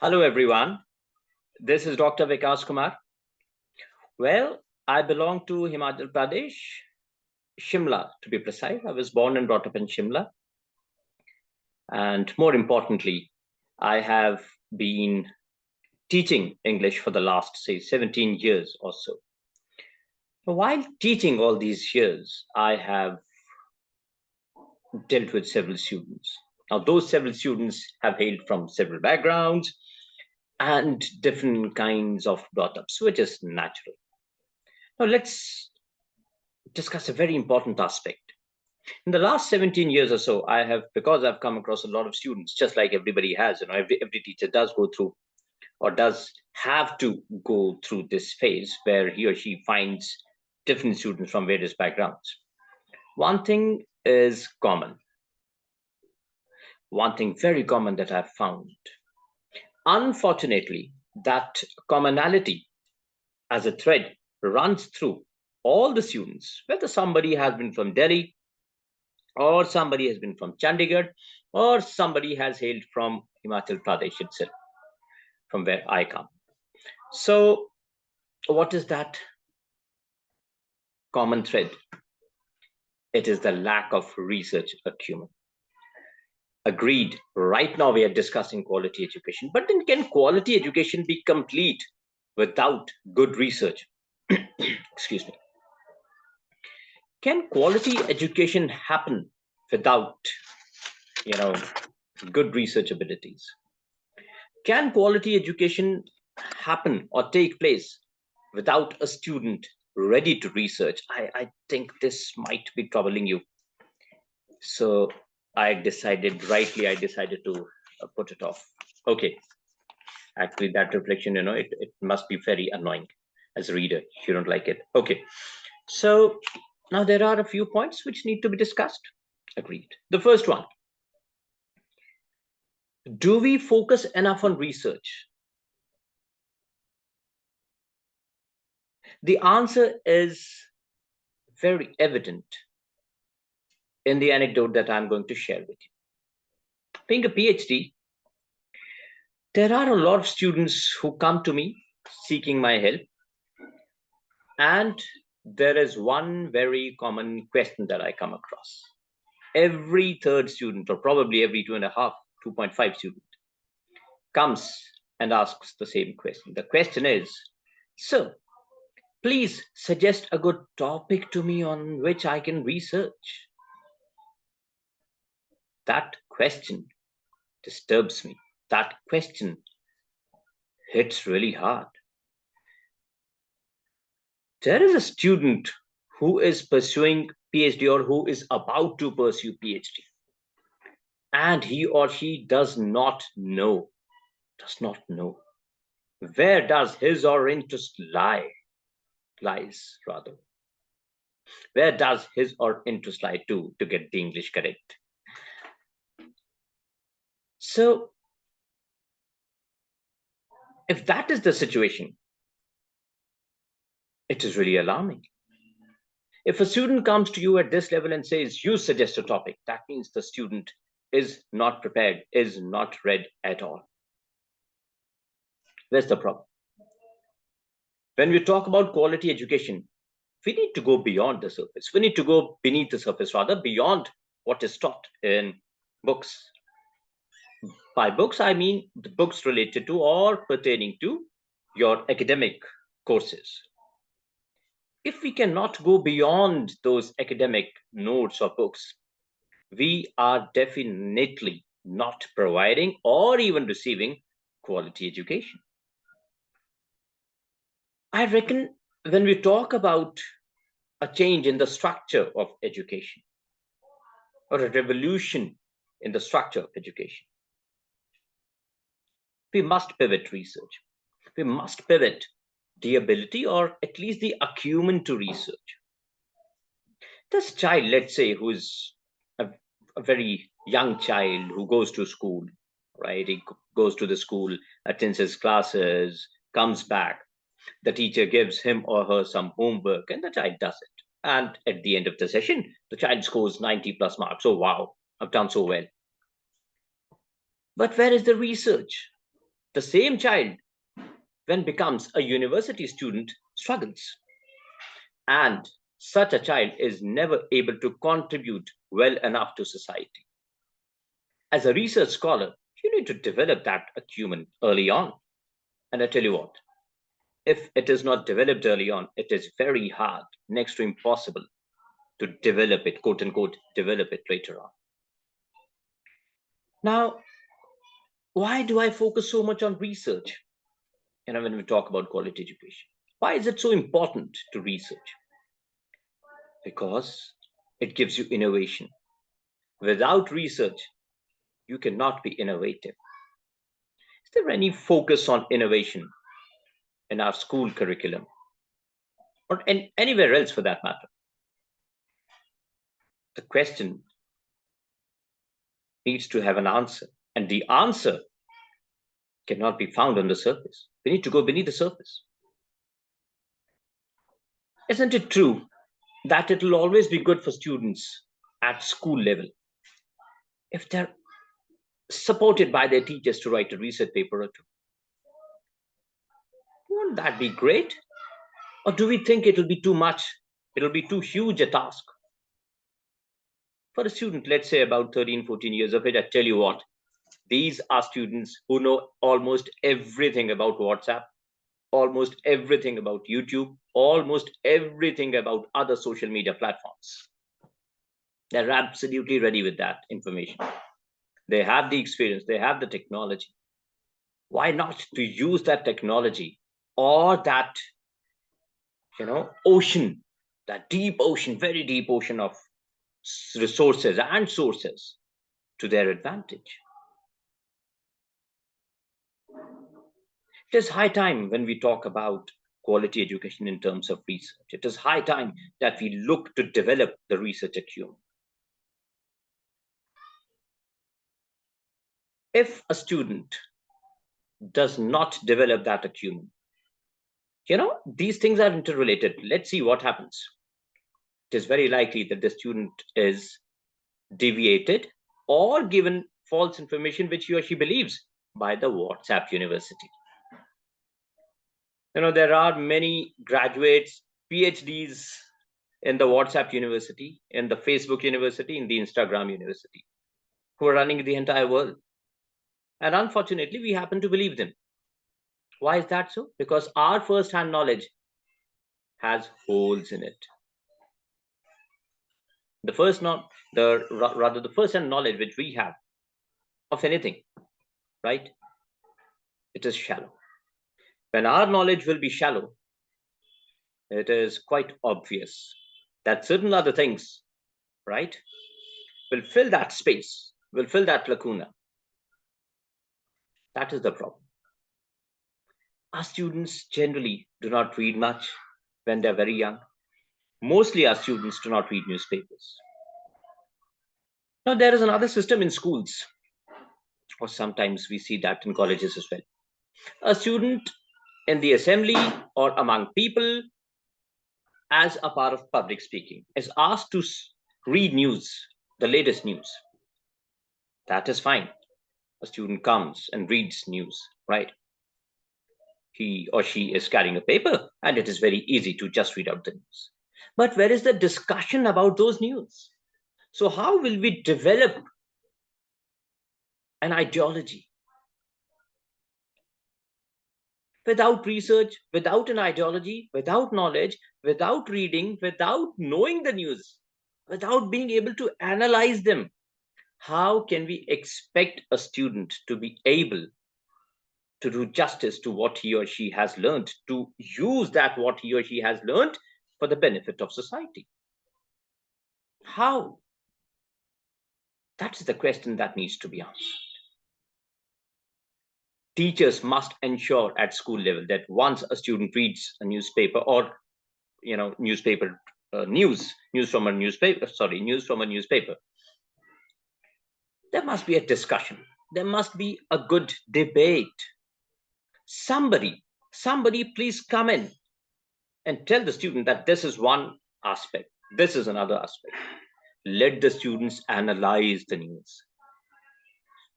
Hello, everyone. This is Dr. Vikas Kumar. Well, I belong to Himachal Pradesh, Shimla to be precise. I was born and brought up in Shimla. And more importantly, I have been teaching English for the last, say, 17 years or so. While teaching all these years, I have dealt with several students. Now, those several students have hailed from several backgrounds and different kinds of brought-ups, which is natural. Now, let's discuss a very important aspect. In the last 17 years or so, because I've come across a lot of students, just like everybody has, every teacher does go through or does have to go through this phase where he or she finds different students from various backgrounds. One thing is common. One thing very common that I've found. Unfortunately, that commonality as a thread runs through all the students, whether somebody has been from Delhi, or somebody has been from Chandigarh, or somebody has hailed from Himachal Pradesh itself, from where I come. So what is that common thread? It is the lack of research acumen. Agreed, right now we are discussing quality education, but then can quality education be complete without good research? Excuse me. Can quality education happen without, good research abilities? Can quality education happen or take place without a student ready to research? I think this might be troubling you. So I decided to put it off. Okay. Actually, that reflection, it must be very annoying as a reader. You don't like it. Okay. So now there are a few points which need to be discussed. Agreed. The first one. Do we focus enough on research? The answer is very evident in the anecdote that I'm going to share with you. Being a PhD, there are a lot of students who come to me seeking my help. And there is one very common question that I come across. Every third student, or probably every 2.5 student, comes and asks the same question. The question is, sir, please suggest a good topic to me on which I can research. That question disturbs me. That question hits really hard. There is a student who is pursuing PhD or who is about to pursue PhD, and he or she does not know where does his or her interest lies rather. Where does his or interest lie to get the English correct? So if that is the situation, it is really alarming. If a student comes to you at this level and says, you suggest a topic, that means the student is not prepared, is not read at all. Where's the problem? When we talk about quality education, we need to go beyond the surface. We need to go beneath the surface, rather, beyond what is taught in books. By books, I mean the books related to or pertaining to your academic courses. If we cannot go beyond those academic notes or books, we are definitely not providing or even receiving quality education. I reckon when we talk about a change in the structure of education or a revolution in the structure of education, we must pivot research. We must pivot the ability or at least the acumen to research. This child, let's say, who is a very young child who goes to school, right? He goes to the school, attends his classes, comes back. The teacher gives him or her some homework and the child does it. And at the end of the session, the child scores 90 plus marks. Oh, wow, I've done so well. But where is the research? The same child, when becomes a university student, struggles. And such a child is never able to contribute well enough to society. As a research scholar, you need to develop that acumen early on. And I tell you what, if it is not developed early on, it is very hard, next to impossible, to develop it, quote unquote, develop it later on. Now, why do I focus so much on research? When we talk about quality education, why is it so important to research? Because it gives you innovation. Without research, you cannot be innovative. Is there any focus on innovation in our school curriculum or anywhere else for that matter? The question needs to have an answer, and the answer cannot be found on the surface. We need to go beneath the surface. Isn't it true that it will always be good for students at school level if they're supported by their teachers to write a research paper or two? Won't that be great? Or do we think it'll be too much? It'll be too huge a task? For a student, let's say about 13, 14 years of age, I tell you what, these are students who know almost everything about WhatsApp, almost everything about YouTube, almost everything about other social media platforms. They're absolutely ready with that information. They have the experience, they have the technology. Why not to use that technology or that, ocean, that deep ocean, very deep ocean of resources and sources to their advantage? It is high time when we talk about quality education in terms of research. It is high time that we look to develop the research acumen. If a student does not develop that acumen, these things are interrelated. Let's see what happens. It is very likely that the student is deviated or given false information which he or she believes by the WhatsApp university. There are many graduates, PhDs in the WhatsApp university, in the Facebook university, in the Instagram university, who are running the entire world. And unfortunately, we happen to believe them. Why is that so? Because our first-hand knowledge has holes in it. The first-hand knowledge which we have of anything, right? It is shallow. When our knowledge will be shallow, it is quite obvious that certain other things, right, will fill that space, will fill that lacuna. That is the problem. Our students generally do not read much when they're very young. Mostly our students do not read newspapers. Now, there is another system in schools, or sometimes we see that in colleges as well. A student in the assembly or among people, as a part of public speaking, is asked to read news, the latest news. That is fine. A student comes and reads news, right? He or she is carrying a paper, and it is very easy to just read out the news. But where is the discussion about those news? So how will we develop an ideology? Without research, without an ideology, without knowledge, without reading, without knowing the news, without being able to analyze them, how can we expect a student to be able to do justice to what he or she has learned, to use that what he or she has learned for the benefit of society? How? That's the question that needs to be answered. Teachers must ensure at school level that once a student reads a newspaper or news from a newspaper, there must be a discussion, there must be a good debate. Somebody please come in and tell the student that this is one aspect, this is another aspect. Let the students analyze the news.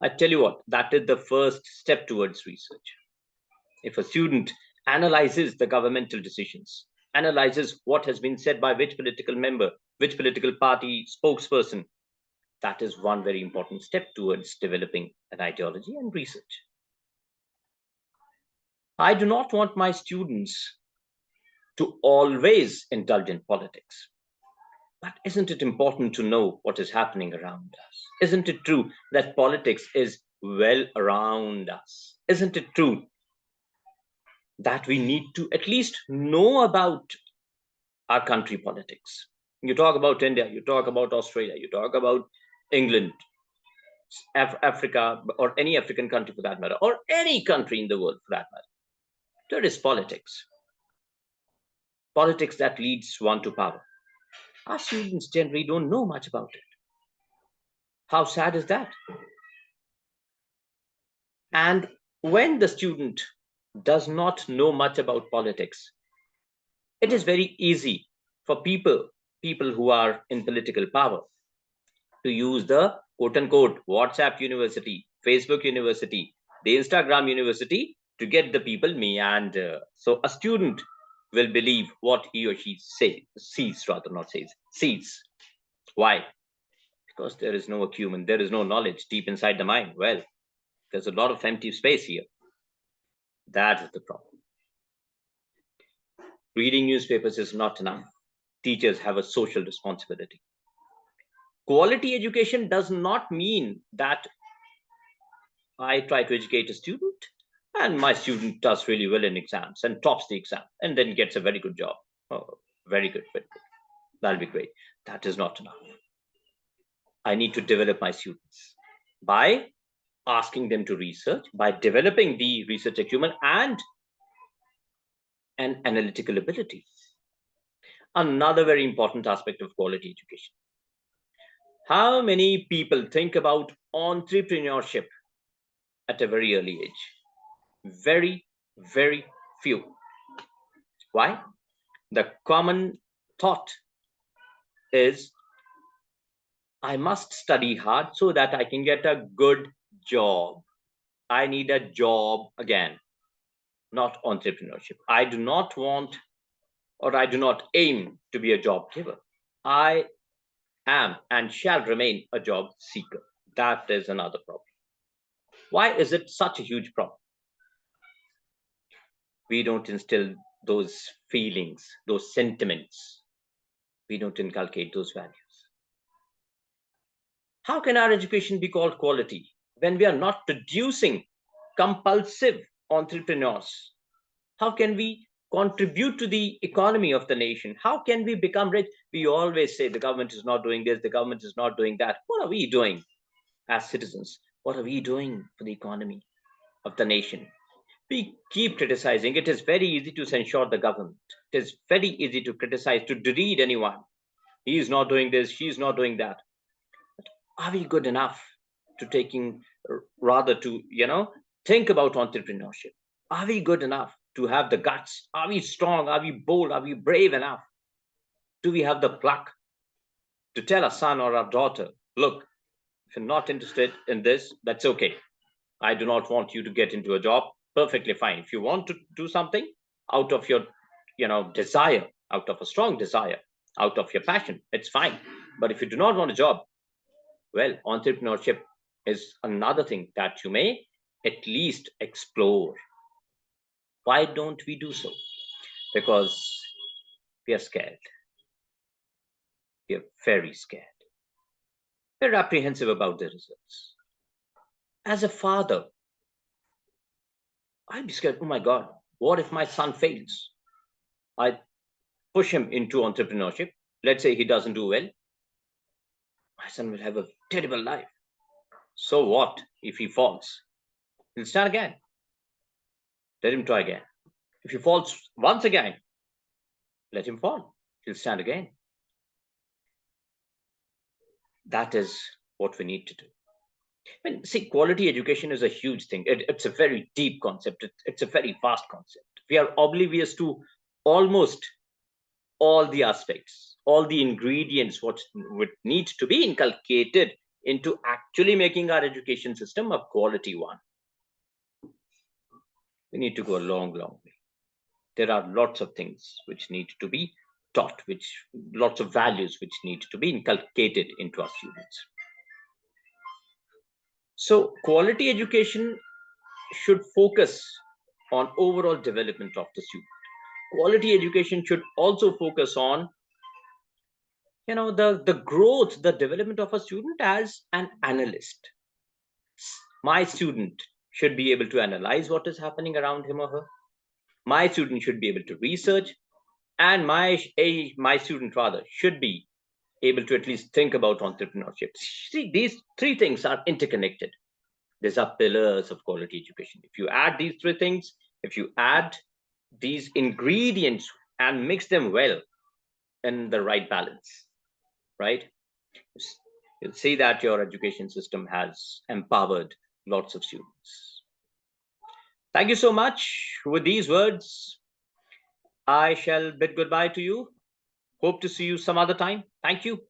I tell you what, that is the first step towards research. If a student analyzes the governmental decisions, analyzes what has been said by which political member, which political party spokesperson, that is one very important step towards developing an ideology and research. I do not want my students to always indulge in politics. But isn't it important to know what is happening around us? Isn't it true that politics is well around us? Isn't it true that we need to at least know about our country politics? You talk about India, you talk about Australia, you talk about England, Africa, or any African country for that matter, or any country in the world for that matter. There is politics. Politics that leads one to power. Our students generally don't know much about it. How sad is that? And when the student does not know much about politics, it is very easy for people who are in political power to use the quote unquote WhatsApp university, Facebook university, the Instagram university to get the people meander. So a student will believe what he or she sees. Why? Because there is no acumen, there is no knowledge deep inside the mind. Well, there's a lot of empty space here. That is the problem. Reading newspapers is not enough. Teachers have a social responsibility. Quality education does not mean that I try to educate a student and my student does really well in exams and tops the exam and then gets a very good job. Oh, very good, very good. That'll be great. That is not enough. I need to develop my students by asking them to research, by developing the research acumen and an analytical ability. Another very important aspect of quality education. How many people think about entrepreneurship at a very early age? Very, very few. Why? The common thought is, I must study hard so that I can get a good job. I need a job again, not entrepreneurship. I do not want, or I do not aim to be a job giver. I am and shall remain a job seeker. That is another problem. Why is it such a huge problem? We don't instill those feelings, those sentiments. We don't inculcate those values. How can our education be called quality when we are not producing compulsive entrepreneurs? How can we contribute to the economy of the nation? How can we become rich? We always say the government is not doing this, the government is not doing that. What are we doing as citizens? What are we doing for the economy of the nation? We keep criticizing. It is very easy to censure the government. It is very easy to criticize, to deride anyone. He is not doing this, she is not doing that. But are we good enough to think about entrepreneurship? Are we good enough to have the guts? Are we strong? Are we bold? Are we brave enough? Do we have the pluck to tell our son or our daughter, look, if you're not interested in this, that's okay. I do not want you to get into a job. Perfectly fine. If you want to do something out of your, desire, out of a strong desire, out of your passion, it's fine. But if you do not want a job, well, entrepreneurship is another thing that you may at least explore. Why don't we do so? Because we are scared. We are very scared. We're apprehensive about the results. As a father, I'd be scared. Oh my God, what if my son fails? I push him into entrepreneurship. Let's say he doesn't do well. My son will have a terrible life. So what if he falls? He'll start again. Let him try again. If he falls once again, let him fall. He'll stand again. That is what we need to do. I mean, see, quality education is a huge thing. It's a very deep concept. It's a very vast concept. We are oblivious to almost all the aspects, all the ingredients, what would need to be inculcated into actually making our education system a quality one. We need to go a long, long way. There are lots of things which need to be taught, lots of values which need to be inculcated into our students. So quality education should focus on overall development of the student. Quality education should also focus on the growth, the development of a student as an analyst. My student should be able to analyze what is happening around him or her. My student should be able to research, and my student rather should be able to at least think about entrepreneurship. See, these three things are interconnected. These are pillars of quality education. If you add these three things, if you add these ingredients and mix them well in the right balance, right, you'll see that your education system has empowered lots of students. Thank you so much. With these words, I shall bid goodbye to you. Hope to see you some other time. Thank you.